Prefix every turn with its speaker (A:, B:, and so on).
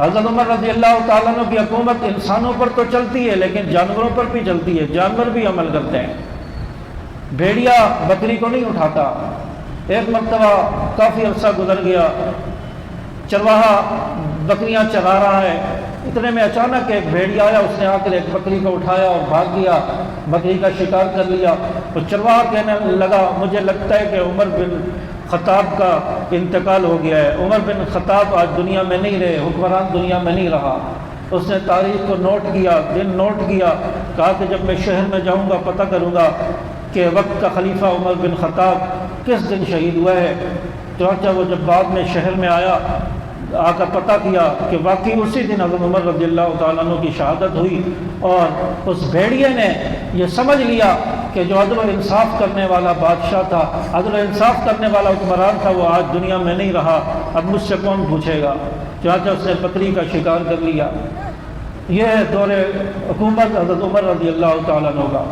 A: حضرت عمر رضی اللہ تعالیٰ عنہ کی حکومت انسانوں پر تو چلتی ہے لیکن جانوروں پر بھی چلتی ہے، جانور بھی عمل کرتے ہیں۔ بھیڑیا بکری کو نہیں اٹھاتا۔ ایک مرتبہ کافی عرصہ گزر گیا، چرواہا بکریاں چرا رہا ہے، اتنے میں اچانک ایک بھیڑیا آیا، اس نے آ کر ایک بکری کو اٹھایا اور بھاگ گیا، بکری کا شکار کر لیا۔ تو چرواہا کہنے لگا مجھے لگتا ہے کہ عمر بن خطاب کا انتقال ہو گیا ہے، عمر بن خطاب آج دنیا میں نہیں رہے، حکمران دنیا میں نہیں رہا۔ اس نے تاریخ کو نوٹ کیا، دن نوٹ کیا، کہا کہ جب میں شہر میں جاؤں گا پتہ کروں گا کہ وقت کا خلیفہ عمر بن خطاب کس دن شہید ہوا ہے۔ چنانچہ وہ جب بعد میں شہر میں آیا، آ کر پتہ کیا کہ واقعی اسی دن حضرت عمر رضی اللہ تعالیٰ عنہ کی شہادت ہوئی، اور اس بھیڑیے نے یہ سمجھ لیا کہ جو عدل و انصاف کرنے والا بادشاہ تھا، عدل و انصاف کرنے والا حکمران تھا، وہ آج دنیا میں نہیں رہا، اب مجھ سے کون پوچھے گا۔ چنانچہ اس نے بکری کا شکار کر لیا۔ یہ دور حکومت حضرت عمر رضی اللہ تعالیٰ عنہ کا۔